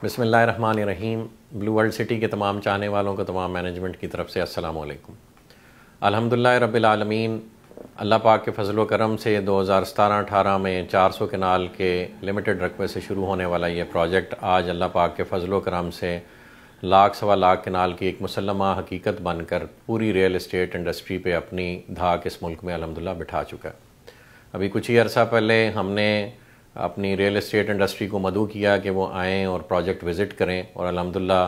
بسم اللہ الرحمن الرحیم۔ بلو ورلڈ سٹی کے تمام چاہنے والوں کو تمام مینجمنٹ کی طرف سے السلام علیکم۔ الحمدللہ رب العالمین، اللہ پاک کے فضل و کرم سے 2017-18 میں 400 کنال کے لمیٹڈ رقبے سے شروع ہونے والا یہ پروجیکٹ آج اللہ پاک کے فضل و کرم سے لاکھ سوا لاکھ کنال کی ایک مسلمہ حقیقت بن کر پوری ریئل اسٹیٹ انڈسٹری پہ اپنی دھاک اس ملک میں الحمدللہ بٹھا چکا ہے۔ ابھی کچھ ہی عرصہ پہلے ہم نے اپنی ریئل اسٹیٹ انڈسٹری کو مدعو کیا کہ وہ آئیں اور پروجیکٹ وزٹ کریں، اور الحمدللہ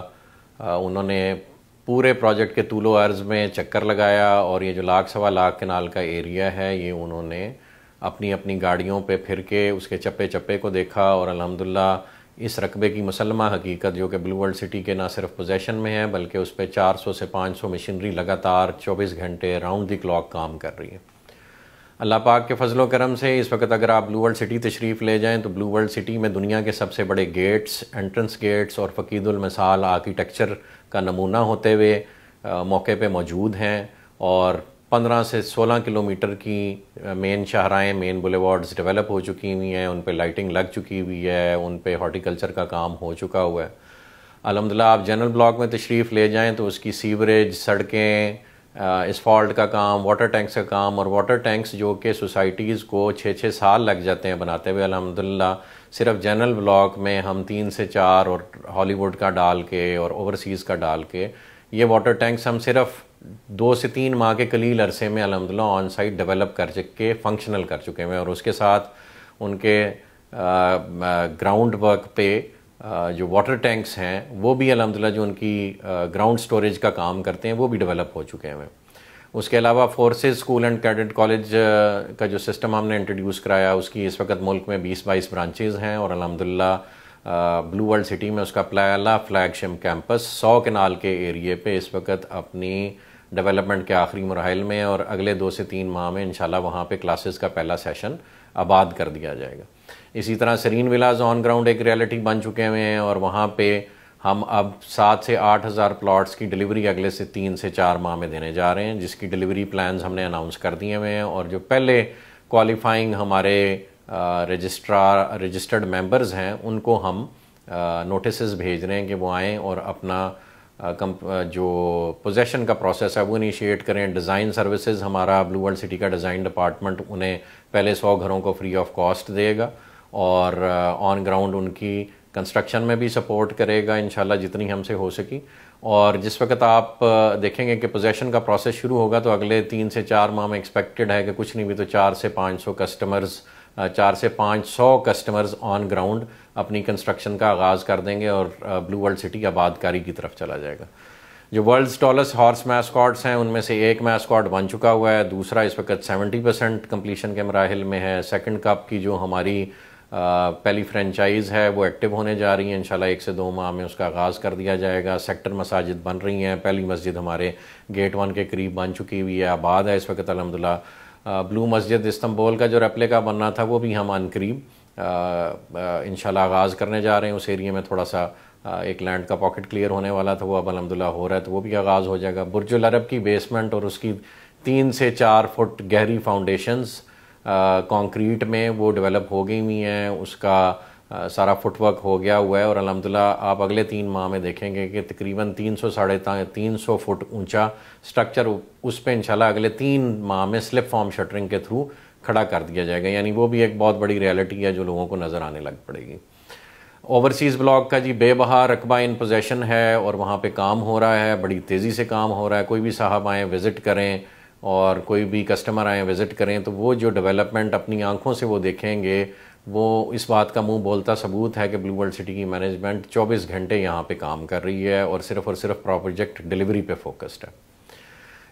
انہوں نے پورے پروجیکٹ کے طول و عرض میں چکر لگایا، اور یہ جو لاکھ سوا لاکھ کنال کا ایریا ہے یہ انہوں نے اپنی گاڑیوں پہ پھر کے اس کے چپے چپے کو دیکھا، اور الحمدللہ اس رقبے کی مسلمہ حقیقت جو کہ بلو ورلڈ سٹی کے نہ صرف پوزیشن میں ہے بلکہ اس پہ 400 سے 500 مشینری لگاتار 24 گھنٹے راؤنڈ دی کلاک کام کر رہی ہے۔ اللہ پاک کے فضل و کرم سے اس وقت اگر آپ بلو ورلڈ سٹی تشریف لے جائیں تو بلو ورلڈ سٹی میں دنیا کے سب سے بڑے گیٹس، انٹرنس گیٹس اور فقید المثال آرکیٹیکچر کا نمونہ ہوتے ہوئے موقع پہ موجود ہیں، اور 15 سے 16 کلومیٹر کی مین شاہراہیں، مین بولیوارڈز ڈیولپ ہو چکی ہوئی ہیں، ان پہ لائٹنگ لگ چکی ہوئی ہے، ان پہ ہارٹیکلچر کا کام ہو چکا ہوا ہے۔ الحمدللہ آپ جنرل بلاک میں تشریف لے جائیں تو اس کی سیوریج، سڑکیں، اسفالٹ کا کام، واٹر ٹینکس کا کام، اور واٹر ٹینکس جو کہ سوسائٹیز کو 6 سال لگ جاتے ہیں بناتے ہوئے، الحمدللہ صرف جنرل بلاک میں ہم 3 سے 4 اور ہالی ووڈ کا ڈال کے اور اوورسیز کا ڈال کے یہ واٹر ٹینکس ہم صرف 2 سے 3 ماہ کے قلیل عرصے میں الحمدللہ آن سائٹ ڈیولپ کر کے فنکشنل کر چکے ہیں، اور اس کے ساتھ ان کے گراؤنڈ ورک پہ جو واٹر ٹینکس ہیں وہ بھی الحمدللہ جو ان کی گراؤنڈ سٹوریج کا کام کرتے ہیں وہ بھی ڈیولپ ہو چکے ہیں۔ اس کے علاوہ forces school and cadet college کا جو سسٹم ہم نے انٹروڈیوس کرایا اس کی اس وقت ملک میں 20-22 برانچز ہیں، اور الحمدللہ بلو ورلڈ سٹی میں اس کا پہلا فلیگ شپ کیمپس 100 کنال کے ایریے پہ اس وقت اپنی ڈیولپمنٹ کے آخری مراحل میں، اور اگلے 2 سے 3 ماہ میں انشاءاللہ وہاں پہ کلاسز کا پہلا سیشن آباد کر دیا جائے گا۔ اسی طرح سرین ولاز آن گراؤنڈ ایک ریالٹی بن چکے ہوئے ہیں، اور وہاں پہ ہم اب 7 سے 8 ہزار پلاٹس کی ڈیلیوری اگلے سے 3 سے 4 ماہ میں دینے جا رہے ہیں، جس کی ڈیلیوری پلانز ہم نے اناؤنس کر دیے ہوئے ہیں، اور جو پہلے کوالیفائنگ ہمارے رجسٹرڈ ممبرز ہیں ان کو ہم نوٹسز بھیج رہے ہیں کہ وہ آئیں اور اپنا جو پوزیشن کا پروسیس ہے وہ انیشیٹ کریں۔ ڈیزائن سروسز ہمارا بلو ورلڈ سٹی کا ڈیزائن ڈپارٹمنٹ انہیں پہلے 100 گھروں کو فری آف کاسٹ دے گا، اور آن گراؤنڈ ان کی کنسٹرکشن میں بھی سپورٹ کرے گا انشاءاللہ جتنی ہم سے ہو سکی۔ اور جس وقت آپ دیکھیں گے کہ پوزیشن کا پروسیس شروع ہوگا تو اگلے 3 سے 4 ماہ میں ایکسپیکٹڈ ہے کہ کچھ نہیں بھی تو 4 سے 500 کسٹمرز آن گراؤنڈ اپنی کنسٹرکشن کا آغاز کر دیں گے، اور بلو ورلڈ سٹی آبادکاری کی طرف چلا جائے گا۔ جو ورلڈز ٹالسٹ ہارس میسکاٹس ہیں ان میں سے ایک میسکاٹ بن چکا ہوا ہے، دوسرا اس وقت 70% کمپلیشن کے مراحل میں ہے۔ سیکنڈ کپ کی جو ہماری پہلی فرینچائز ہے وہ ایکٹیو ہونے جا رہی ہیں، انشاءاللہ 1 سے 2 ماہ میں اس کا آغاز کر دیا جائے گا۔ سیکٹر مساجد بن رہی ہیں، پہلی مسجد ہمارے گیٹ 1 کے قریب بن چکی ہوئی ہے، آباد ہے اس وقت الحمدللہ۔ بلو مسجد استنبول کا جو ریپلیکا بننا تھا وہ بھی ہم عن قریب انشاءاللہ آغاز کرنے جا رہے ہیں۔ اس ایریے میں تھوڑا سا ایک لینڈ کا پاکٹ کلیئر ہونے والا تھا، وہ اب الحمدللہ ہو رہا ہے تو وہ بھی آغاز ہو جائے گا۔ برج العرب کی بیسمنٹ اور اس کی 3 سے 4 فٹ گہری فاؤنڈیشنز کانکریٹ میں وہ ڈیولپ ہو گئی ہوئی ہیں، اس کا سارا فٹ ورک ہو گیا ہوا ہے، اور الحمدللہ آپ اگلے 3 ماہ میں دیکھیں گے کہ تقریباً 300-350 فٹ اونچا سٹرکچر اس پہ انشاءاللہ اگلے 3 ماہ میں سلپ فارم شٹرنگ کے تھرو کھڑا کر دیا جائے گا، یعنی وہ بھی ایک بہت بڑی ریالٹی ہے جو لوگوں کو نظر آنے لگ پڑے گی۔ اوورسیز بلاک کا جی بے بہا رقبہ ان پوزیشن ہے، اور وہاں پہ کام ہو رہا ہے، بڑی تیزی سے کام ہو رہا ہے۔ کوئی بھی صاحب آئیں وزٹ کریں، اور کوئی بھی کسٹمر آئیں وزٹ کریں تو وہ جو ڈیولپمنٹ اپنی آنکھوں سے وہ دیکھیں گے، وہ اس بات کا منہ بولتا ثبوت ہے کہ بلو ورلڈ سٹی کی مینجمنٹ 24 گھنٹے یہاں پہ کام کر رہی ہے، اور صرف پروجیکٹ ڈیلیوری پہ فوکسڈ ہے۔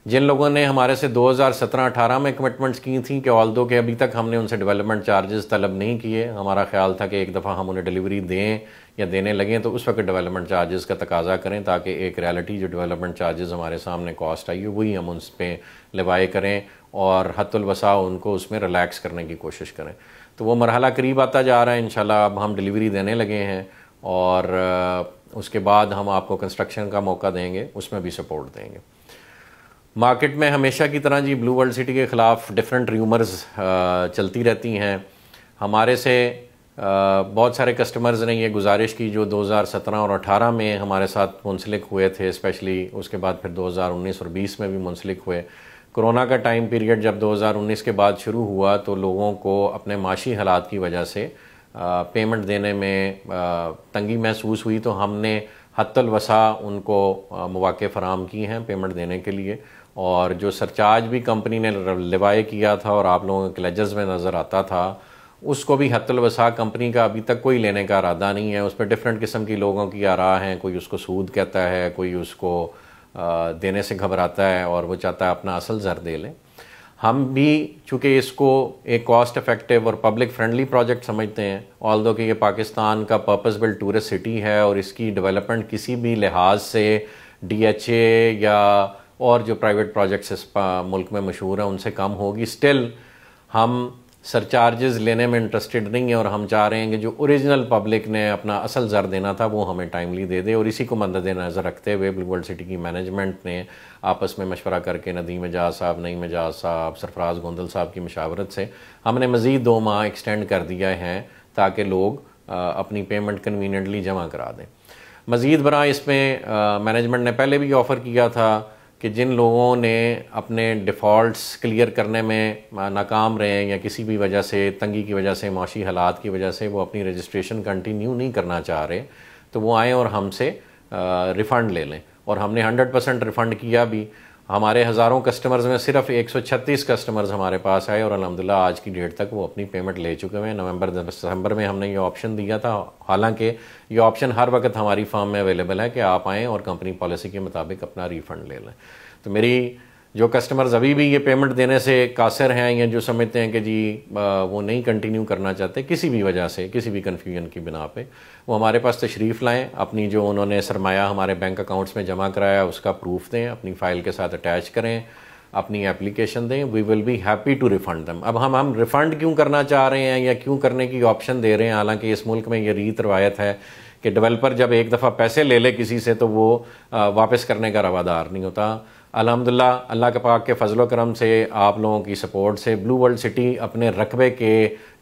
جن لوگوں نے ہمارے سے 2017-18 میں کمٹمنٹس کی تھیں کہ آلدو کہ ابھی تک ہم نے ان سے ڈیولپمنٹ چارجز طلب نہیں کیے، ہمارا خیال تھا کہ ایک دفعہ ہم انہیں ڈیلیوری دیں یا دینے لگیں تو اس وقت ڈیولپمنٹ چارجز کا تقاضا کریں، تاکہ ایک ریالٹی جو ڈیولپمنٹ چارجز ہمارے سامنے کاسٹ آئی ہے وہی ہم اس پہ لیوائے کریں، اور حد الوسع ان کو اس میں ریلیکس کرنے کی کوشش کریں۔ تو وہ مرحلہ قریب آتا جا رہا ہے، انشاءاللہ اب ہم ڈیلیوری دینے لگے ہیں، اور اس کے بعد ہم آپ کو کنسٹرکشن کا موقع دیں گے، اس میں بھی سپورٹ دیں گے۔ مارکیٹ میں ہمیشہ کی طرح جی بلو ورلڈ سٹی کے خلاف ڈیفرنٹ ریومرز چلتی رہتی ہیں۔ ہمارے سے بہت سارے کسٹمرز نے یہ گزارش کی جو 2017 اور 18 میں ہمارے ساتھ منسلک ہوئے تھے، اسپیشلی اس کے بعد پھر 2019 اور 20 میں بھی منسلک ہوئے۔ کرونا کا ٹائم پیریڈ جب 2019 کے بعد شروع ہوا تو لوگوں کو اپنے معاشی حالات کی وجہ سے پیمنٹ دینے میں تنگی محسوس ہوئی، تو ہم نے حتی الوسع ان کو مواقع فراہم کی ہیں پیمنٹ دینے کے لیے، اور جو سرچارج بھی کمپنی نے لیوائے کیا تھا اور آپ لوگوں کے لیجز میں نظر آتا تھا، اس کو بھی حتی الوسع کمپنی کا ابھی تک کوئی لینے کا ارادہ نہیں ہے۔ اس پہ ڈفرینٹ قسم کی لوگوں کی آراء ہیں، کوئی اس کو سود کہتا ہے، کوئی اس کو دینے سے گھبراتا ہے اور وہ چاہتا ہے اپنا اصل زر دے لیں۔ ہم بھی چونکہ اس کو ایک کاسٹ افیکٹو اور پبلک فرینڈلی پروجیکٹ سمجھتے ہیں، آلدو کہ یہ پاکستان کا پرپز بلڈ ٹورسٹ سٹی ہے اور اس کی ڈیولپمنٹ کسی بھی لحاظ سے ڈی ایچ اے یا اور جو پرائیویٹ پروجیکٹس اس ملک میں مشہور ہیں ان سے کم ہوگی، اسٹل ہم سرچارجز لینے میں انٹرسٹڈ نہیں ہیں، اور ہم چاہ رہے ہیں کہ جو اوریجنل پبلک نے اپنا اصل زر دینا تھا وہ ہمیں ٹائملی دے دے، اور اسی کو مد نظر رکھتے ہوئے بلو ورلڈ سٹی کی مینجمنٹ نے آپس میں مشورہ کر کے ندیم اعجاز صاحب، نعیم اعجاز صاحب، سرفراز گوندل صاحب کی مشاورت سے ہم نے مزید 2 ماہ ایکسٹینڈ کر دیا ہے تاکہ لوگ اپنی پیمنٹ کنوینئنٹلی جمع کرا دیں۔ مزید برآں اس میں مینجمنٹ نے پہلے بھی آفر کیا تھا کہ جن لوگوں نے اپنے ڈیفالٹس کلیئر کرنے میں ناکام رہے ہیں یا کسی بھی وجہ سے تنگی کی وجہ سے، معاشی حالات کی وجہ سے وہ اپنی رجسٹریشن کنٹینیو نہیں کرنا چاہ رہے، تو وہ آئیں اور ہم سے ریفنڈ لے لیں، اور ہم نے 100% ریفنڈ کیا بھی۔ ہمارے ہزاروں کسٹمرز میں صرف 136 کسٹمرز ہمارے پاس آئے اور الحمدللہ آج کی ڈیٹ تک وہ اپنی پیمنٹ لے چکے ہیں۔ نومبر دسمبر میں ہم نے یہ آپشن دیا تھا، حالانکہ یہ آپشن ہر وقت ہماری فارم میں اویلیبل ہے کہ آپ آئیں اور کمپنی پالیسی کے مطابق اپنا ریفنڈ لے لیں۔ تو میری جو کسٹمرز ابھی بھی یہ پیمنٹ دینے سے قاصر ہیں یا جو سمجھتے ہیں کہ جی وہ نہیں کنٹینیو کرنا چاہتے کسی بھی وجہ سے، کسی بھی کنفیوژن کی بنا پہ، وہ ہمارے پاس تشریف لائیں، اپنی جو انہوں نے سرمایہ ہمارے بینک اکاؤنٹس میں جمع کرایا اس کا پروف دیں، اپنی فائل کے ساتھ اٹیچ کریں، اپنی اپلیکیشن دیں، we will be happy to refund them. اب ہم ریفنڈ کیوں کرنا چاہ رہے ہیں یا کیوں کرنے کی آپشن دے رہے ہیں، حالانکہ اس ملک میں یہ ریت روایت ہے کہ ڈیولپر جب ایک دفعہ پیسے لے لے کسی سے تو وہ واپس کرنے کا روادار نہیں ہوتا۔ الحمدللہ اللہ کے پاک کے فضل و کرم سے، آپ لوگوں کی سپورٹ سے، بلو ورلڈ سٹی اپنے رقبے کے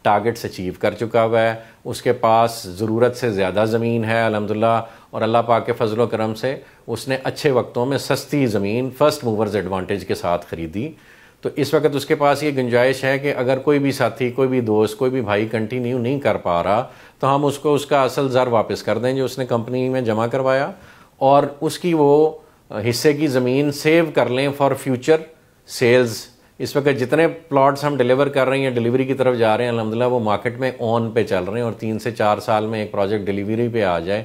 ٹارگٹس اچیو کر چکا ہوا ہے، اس کے پاس ضرورت سے زیادہ زمین ہے الحمدللہ، اور اللہ پاک کے فضل و کرم سے اس نے اچھے وقتوں میں سستی زمین فرسٹ موورز ایڈوانٹیج کے ساتھ خریدی۔ تو اس وقت اس کے پاس یہ گنجائش ہے کہ اگر کوئی بھی ساتھی، کوئی بھی دوست، کوئی بھی بھائی کنٹینیو نہیں کر پا رہا تو ہم اس کو اس کا اصل زر واپس کر دیں جو اس نے کمپنی میں جمع کروایا، اور اس کی وہ حصے کی زمین سیو کر لیں فار فیوچر سیلز۔ اس وقت جتنے پلاٹس ہم ڈیلیور کر رہے ہیں، ڈیلیوری کی طرف جا رہے ہیں، الحمدللہ وہ مارکیٹ میں آن پہ چل رہے ہیں، اور 3 سے 4 سال میں ایک پروجیکٹ ڈیلیوری پہ آ جائے،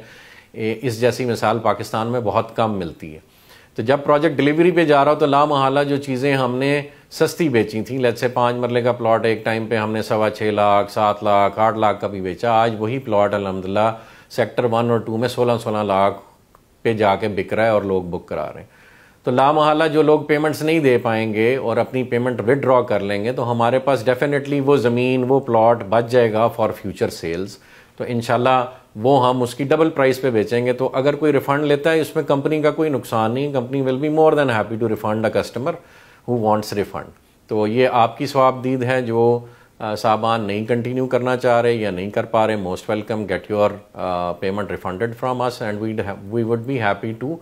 اس جیسی مثال پاکستان میں بہت کم ملتی ہے۔ تو جب پروجیکٹ ڈیلیوری پہ جا رہا ہو تو لامحالہ جو چیزیں ہم نے سستی بیچی تھیں، لیٹ سے 5 مرلے کا پلاٹ ایک ٹائم پہ ہم نے 6.25 لاکھ، 7 لاکھ، 8 لاکھ کا بھی بیچا، آج وہی پلاٹ الحمدللہ سیکٹر 1 اور 2 میں 16 لاکھ پہ جا کے بک رہا ہے اور لوگ بک کرا رہے ہیں۔ تو لامحالہ جو لوگ پیمنٹس نہیں دے پائیں گے اور اپنی پیمنٹ ودرا کر لیں گے تو ہمارے پاس ڈیفینیٹلی وہ زمین، وہ پلاٹ بچ جائے گا فار فیوچر سیلز، تو انشاءاللہ وہ ہم اس کی ڈبل پرائس پہ بیچیں گے۔ تو اگر کوئی ریفنڈ لیتا ہے اس میں کمپنی کا کوئی نقصان نہیں، company will be more than happy to refund a customer who wants refund. تو یہ آپ کی ثواب دید ہے، جو صاحبان نہیں کنٹینیو کرنا چاہ رہے یا نہیں کر پا رہے، most welcome, get your payment refunded from us and we would be happy to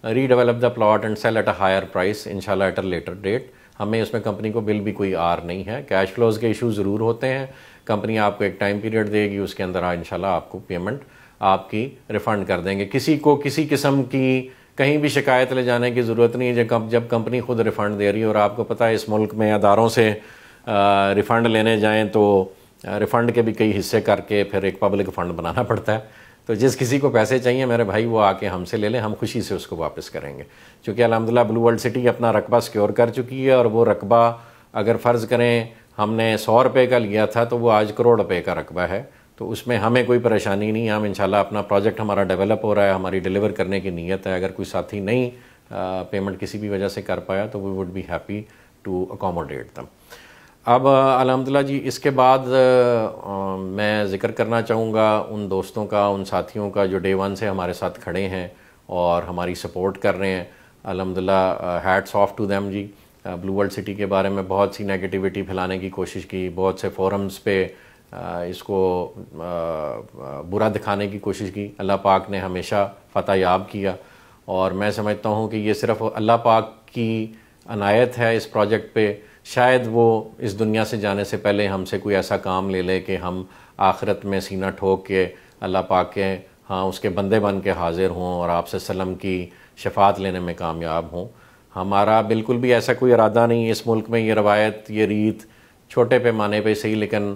redevelop the plot and sell at a higher price انشاءاللہ ایٹ اے لیٹر ڈیٹ۔ ہمیں اس میں کمپنی کو بل بھی کوئی آر نہیں ہے، کیش فلوز کے ایشو ضرور ہوتے ہیں، کمپنی آپ کو ایک ٹائم پیریڈ دے گی، اس کے اندر انشاءاللہ آپ کو پیمنٹ آپ کی ریفنڈ کر دیں گے۔ کسی کو کسی قسم کی کہیں بھی شکایت لے جانے کی ضرورت نہیں ہے جب کمپنی خود ریفنڈ دے رہی ہے، اور آپ کو پتہ ہے اس ملک میں اداروں سے ریفنڈ لینے جائیں تو ریفنڈ کے بھی کئی حصے کر کے پھر ایک پبلک فنڈ بنانا پڑتا ہے۔ تو جس کسی کو پیسے چاہیے میرے بھائی وہ آ کے ہم سے لے لیں، ہم خوشی سے اس کو واپس کریں گے، چونکہ الحمدللہ بلو ورلڈ سٹی اپنا رقبہ سیکیور کر چکی ہے، اور وہ رقبہ اگر فرض کریں ہم نے 100 روپے کا لیا تھا تو وہ آج کروڑ روپے کا رقبہ ہے، تو اس میں ہمیں کوئی پریشانی نہیں ہے۔ ہم انشاءاللہ اپنا پروجیکٹ ہمارا ڈیولپ ہو رہا ہے، ہماری ڈیلیور کرنے کی نیت ہے، اگر کوئی ساتھی نہیں پیمنٹ کسی بھی وجہ سے کر پایا تو we would be happy to accommodate them. اب الحمدللہ جی اس کے بعد میں ذکر کرنا چاہوں گا ان دوستوں کا، ان ساتھیوں کا جو ڈے 1 سے ہمارے ساتھ کھڑے ہیں اور ہماری سپورٹ کر رہے ہیں، الحمدللہ ہیٹس آف ٹو دیم جی۔ بلو ورلڈ سٹی کے بارے میں بہت سی نیگیٹیوٹی پھیلانے کی کوشش کی، بہت سے فورمز پہ اس کو برا دکھانے کی کوشش کی. اللہ پاک نے ہمیشہ فتح یاب کیا, اور میں سمجھتا ہوں کہ یہ صرف اللہ پاک کی عنایت ہے اس پروجیکٹ پہ. شاید وہ اس دنیا سے جانے سے پہلے ہم سے کوئی ایسا کام لے لے کہ ہم آخرت میں سینہ ٹھوک کے اللہ پاک کے ہاں اس کے بندے بن کے حاضر ہوں اور آپ صلی اللہ علیہ وسلم کی شفاعت لینے میں کامیاب ہوں. ہمارا بالکل بھی ایسا کوئی ارادہ نہیں. اس ملک میں یہ روایت, یہ ریت چھوٹے پیمانے پہ صحیح, لیکن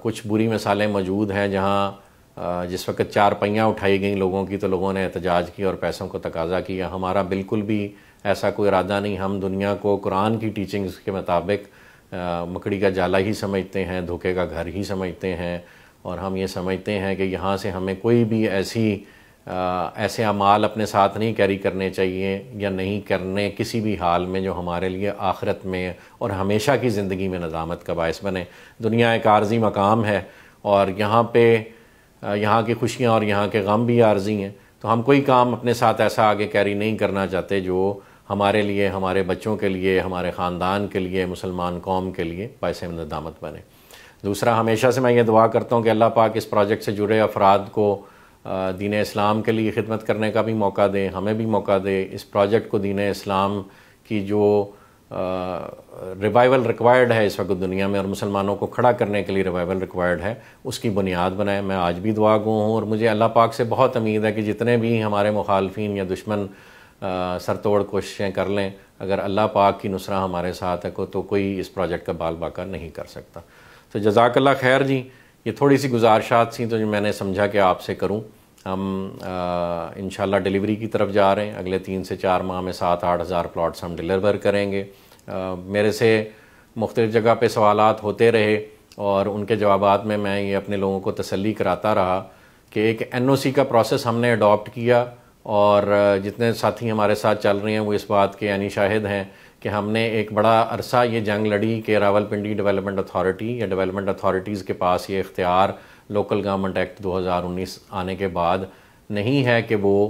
کچھ بری مثالیں موجود ہیں جہاں جس وقت 4 پہیاں اٹھائی گئیں لوگوں کی تو لوگوں نے احتجاج کیا اور پیسوں کو تقاضا کیا. ہمارا بالکل بھی ایسا کوئی ارادہ نہیں. ہم دنیا کو قرآن کی ٹیچنگز کے مطابق مکڑی کا جالا ہی سمجھتے ہیں, دھوکے کا گھر ہی سمجھتے ہیں, اور ہم یہ سمجھتے ہیں کہ یہاں سے ہمیں کوئی بھی ایسے اعمال اپنے ساتھ نہیں کیری کرنے چاہیے یا نہیں کرنے کسی بھی حال میں جو ہمارے لیے آخرت میں اور ہمیشہ کی زندگی میں ندامت کا باعث بنے. دنیا ایک عارضی مقام ہے اور یہاں پہ یہاں کی خوشیاں اور یہاں کے غم بھی عارضی ہیں. تو ہم کوئی کام اپنے ساتھ ایسا آگے کیری نہیں کرنا چاہتے جو ہمارے لیے, ہمارے بچوں کے لیے, ہمارے خاندان کے لیے, مسلمان قوم کے لیے باعث ندامت بنے. دوسرا, ہمیشہ سے میں یہ دعا کرتا ہوں کہ اللہ پاک اس پروجیکٹ سے جڑے افراد کو دین اسلام کے لیے خدمت کرنے کا بھی موقع دے, ہمیں بھی موقع دے. اس پروجیکٹ کو دین اسلام کی جو ریوائول ریکوائرڈ ہے اس وقت دنیا میں اور مسلمانوں کو کھڑا کرنے کے لیے ریوائول ریکوائرڈ ہے, اس کی بنیاد بنائے. میں آج بھی دعا گو ہوں اور مجھے اللہ پاک سے بہت امید ہے کہ جتنے بھی ہمارے مخالفین یا دشمن سر توڑ کوششیں کر لیں, اگر اللہ پاک کی نصرہ ہمارے ساتھ ہے تو کوئی اس پروجیکٹ کا بال باقا نہیں کر سکتا. تو جزاک اللہ خیر جی. یہ تھوڑی سی گزارشات تھیں تو میں نے سمجھا کہ آپ سے کروں. ہم انشاءاللہ ڈیلیوری کی طرف جا رہے ہیں. اگلے 3 سے 4 ماہ میں 7-8 ہزار پلاٹس ہم ڈیلیور کریں گے. میرے سے مختلف جگہ پہ سوالات ہوتے رہے اور ان کے جوابات میں یہ اپنے لوگوں کو تسلی کراتا رہا کہ ایک NOC کا پروسیس ہم نے اڈاپٹ کیا, اور جتنے ساتھی ہمارے ساتھ چل رہے ہیں وہ اس بات کے یعنی شاہد ہیں کہ ہم نے ایک بڑا عرصہ یہ جنگ لڑی کہ راولپنڈی ڈیولپمنٹ اتھارٹی یا ڈیولپمنٹ اتھارٹیز کے پاس یہ اختیار لوکل گورنمنٹ ایکٹ 2019 آنے کے بعد نہیں ہے کہ وہ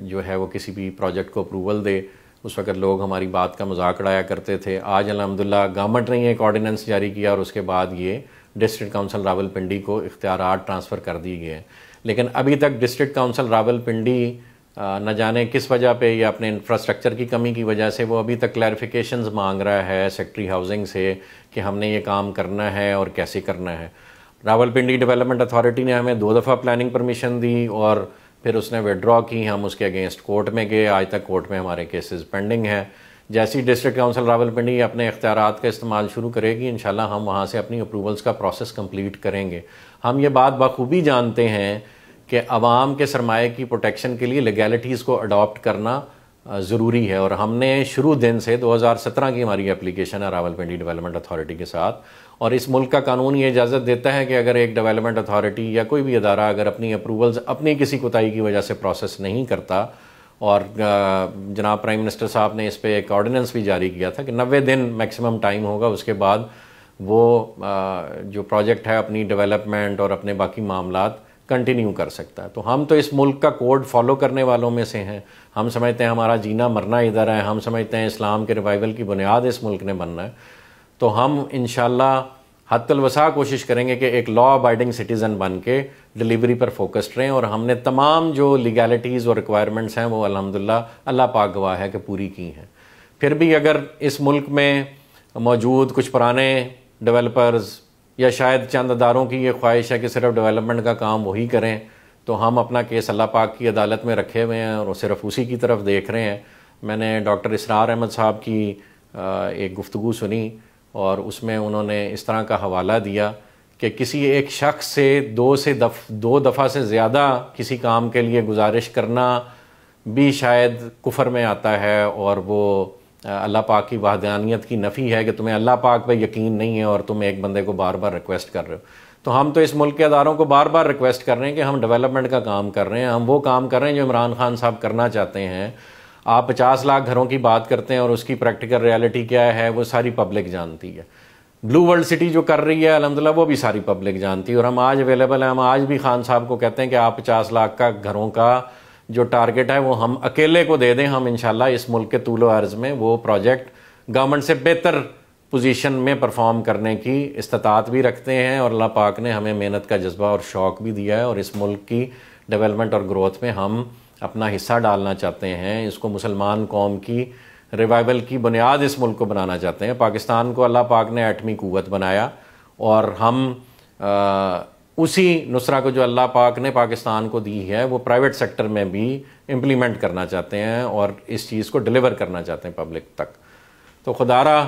جو ہے وہ کسی بھی پروجیکٹ کو اپروول دے. اس وقت لوگ ہماری بات کا مذاق اڑایا کرتے تھے. آج الحمدللہ گورنمنٹ نے ایک آرڈیننس جاری کیا اور اس کے بعد یہ ڈسٹرکٹ کونسل راولپنڈی کو اختیارات ٹرانسفر کر دیے گئے ہیں. لیکن ابھی تک ڈسٹرکٹ کونسل راولپنڈی نہ جانے کس وجہ پہ یا اپنے انفراسٹرکچر کی کمی کی وجہ سے وہ ابھی تک کلیریفیکیشنز مانگ رہا ہے سیکٹری ہاؤسنگ سے کہ ہم نے یہ کام کرنا ہے اور کیسے کرنا ہے. راولپنڈی ڈیولپمنٹ اتھارٹی نے ہمیں 2 دفعہ پلاننگ پرمیشن دی اور پھر اس نے وڈرا کی. ہم اس کے اگینسٹ کورٹ میں گئے. آج تک کورٹ میں ہمارے کیسز پینڈنگ ہیں. جیسی ڈسٹرکٹ کونسل راولپنڈی اپنے اختیارات کا استعمال شروع کرے گی انشاءاللہ ہم وہاں سے اپنی اپروولز کا پروسیس کمپلیٹ کریں گے. ہم یہ بات بخوبی جانتے ہیں کہ عوام کے سرمایہ کی پروٹیکشن کے لیے لیگیلٹیز کو اڈاپٹ کرنا ضروری ہے, اور ہم نے شروع دن سے 2017 کی ہماری اپلیکیشن ہے راولپنڈی ڈیولپمنٹ اتھارٹی کے ساتھ, اور اس ملک کا قانون یہ اجازت دیتا ہے کہ اگر ایک ڈیولپمنٹ اتھارٹی یا کوئی بھی ادارہ اگر اپنی اپروولز اپنی کسی کوتاہی کی وجہ سے پروسیس نہیں کرتا, اور جناب پرائم منسٹر صاحب نے اس پہ ایک آرڈیننس بھی جاری کیا تھا کہ 90 دن میکسیمم ٹائم ہوگا, اس کے بعد وہ جو پروجیکٹ ہے اپنی ڈیولپمنٹ اور اپنے باقی معاملات کنٹینیو کر سکتا ہے. تو ہم تو اس ملک کا کوڈ فالو کرنے والوں میں سے ہیں. ہم سمجھتے ہیں ہمارا جینا مرنا ادھر ہے. ہم سمجھتے ہیں اسلام کے ریوائول کی بنیاد اس ملک نے بننا ہے. تو ہم انشاءاللہ حد الوسع کوشش کریں گے کہ ایک لا ابائڈنگ سٹیزن بن کے ڈیلیوری پر فوکسڈ رہیں, اور ہم نے تمام جو لیگیلٹیز اور ریکوائرمنٹس ہیں وہ الحمدللہ اللہ پاک گواہ ہے کہ پوری کی ہیں. پھر بھی اگر اس ملک میں موجود کچھ پرانے ڈیولپرز یا شاید چند اداروں کی یہ خواہش ہے کہ صرف ڈیولپمنٹ کا کام وہی کریں, تو ہم اپنا کیس اللہ پاک کی عدالت میں رکھے ہوئے ہیں اور صرف اسی کی طرف دیکھ رہے ہیں. میں نے ڈاکٹر اسرار احمد صاحب کی ایک گفتگو سنی اور اس میں انہوں نے اس طرح کا حوالہ دیا کہ کسی ایک شخص سے 2 دفعہ سے زیادہ کسی کام کے لیے گزارش کرنا بھی شاید کفر میں آتا ہے, اور وہ اللہ پاک کی وحدانیت کی نفی ہے کہ تمہیں اللہ پاک پہ یقین نہیں ہے اور تم ایک بندے کو بار بار ریکویسٹ کر رہے ہو. تو ہم تو اس ملک کے اداروں کو بار بار ریکویسٹ کر رہے ہیں کہ ہم ڈیولپمنٹ کا کام کر رہے ہیں, ہم وہ کام کر رہے ہیں جو عمران خان صاحب کرنا چاہتے ہیں. آپ 50 لاکھ گھروں کی بات کرتے ہیں اور اس کی پریکٹیکل ریالٹی کیا ہے وہ ساری پبلک جانتی ہے. بلو ورلڈ سٹی جو کر رہی ہے الحمدللہ وہ بھی ساری پبلک جانتی ہے, اور ہم آج اویلیبل ہیں. ہم آج بھی خان صاحب کو کہتے ہیں کہ آپ 50 لاکھ کا گھروں کا جو ٹارگٹ ہے وہ ہم اکیلے کو دے دیں, ہم انشاءاللہ اس ملک کے طول و عرض میں وہ پروجیکٹ گورنمنٹ سے بہتر پوزیشن میں پرفارم کرنے کی استطاعت بھی رکھتے ہیں، اور اللہ پاک نے ہمیں محنت کا جذبہ اور شوق بھی دیا ہے، اور اس ملک کی ڈیولپمنٹ اور گروتھ میں ہم اپنا حصہ ڈالنا چاہتے ہیں۔ اس کو مسلمان قوم کی ریوائول کی بنیاد اس ملک کو بنانا چاہتے ہیں۔ پاکستان کو اللہ پاک نے ایٹمی قوت بنایا، اور ہم اسی نصرہ کو جو اللہ پاک نے پاکستان کو دی ہے وہ پرائیویٹ سیکٹر میں بھی امپلیمنٹ کرنا چاہتے ہیں، اور اس چیز کو ڈیلیور کرنا چاہتے ہیں پبلک تک۔ تو خدا را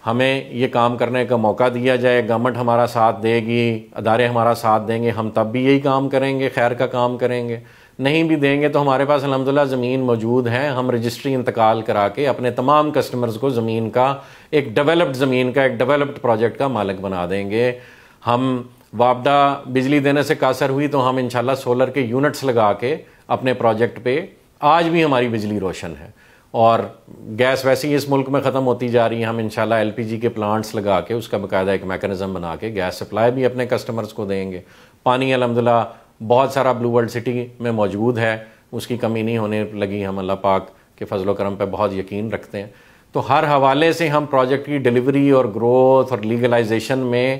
ہمیں یہ کام کرنے کا موقع دیا جائے، گورنمنٹ ہمارا ساتھ دے گی، ادارے ہمارا ساتھ دیں گے، ہم تب بھی یہی کام کریں گے، خیر کا کام کریں گے۔ نہیں بھی دیں گے تو ہمارے پاس الحمدللہ زمین موجود ہے، ہم رجسٹری انتقال کرا کے اپنے تمام کسٹمرز کو زمین کا ایک ڈیولپڈ زمین کا ایک ڈیولپڈ پروجیکٹ کا مالک بنا دیں گے۔ ہم وابڈا بجلی دینے سے قاصر ہوئی تو ہم انشاءاللہ سولر کے یونٹس لگا کے اپنے پروجیکٹ پہ آج بھی ہماری بجلی روشن ہے، اور گیس ویسے ہی اس ملک میں ختم ہوتی جا رہی ہے، ہم انشاءاللہ LPG کے پلانٹس لگا کے اس کا باقاعدہ ایک میکانزم بنا کے گیس سپلائی بھی اپنے کسٹمرز کو دیں گے۔ پانی الحمدللہ بہت سارا بلو ورلڈ سٹی میں موجود ہے، اس کی کمی نہیں ہونے لگی، ہم اللہ پاک کے فضل و کرم پہ بہت یقین رکھتے ہیں۔ تو ہر حوالے سے ہم پروجیکٹ کی ڈیلیوری اور گروتھ اور لیگلائزیشن میں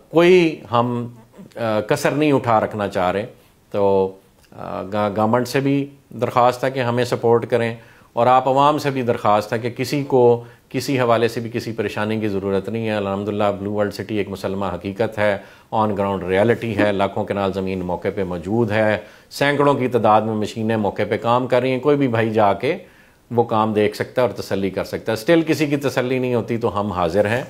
کوئی ہم کسر نہیں اٹھا رکھنا چاہ رہے۔ تو گورنمنٹ سے بھی درخواست ہے کہ ہمیں سپورٹ کریں، اور آپ عوام سے بھی درخواست ہے کہ کسی کو کسی حوالے سے بھی کسی پریشانی کی ضرورت نہیں ہے۔ الحمدللہ بلو ورلڈ سٹی ایک مسلمہ حقیقت ہے، آن گراؤنڈ ریالٹی ہے، لاکھوں کنال زمین موقع پہ موجود ہے، سینکڑوں کی تعداد میں مشینیں موقع پہ کام کر رہی ہیں، کوئی بھی بھائی جا کے وہ کام دیکھ سکتا ہے اور تسلی کر سکتا ہے۔ اسٹل کسی کی تسلی نہیں ہوتی تو ہم حاضر ہیں،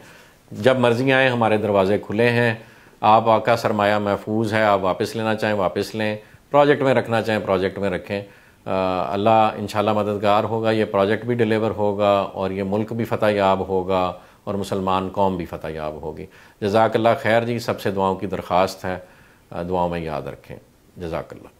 جب مرضی آئیں، ہمارے دروازے کھلے ہیں۔ آپ کا سرمایہ محفوظ ہے، آپ واپس لینا چاہیں واپس لیں، پروجیکٹ میں رکھنا چاہیں پروجیکٹ میں رکھیں۔ اللہ انشاءاللہ مددگار ہوگا، یہ پروجیکٹ بھی ڈیلیور ہوگا، اور یہ ملک بھی فتح یاب ہوگا، اور مسلمان قوم بھی فتح یاب ہوگی۔ جزاک اللہ خیر جی، سب سے دعاؤں کی درخواست ہے، دعاؤں میں یاد رکھیں۔ جزاک اللہ۔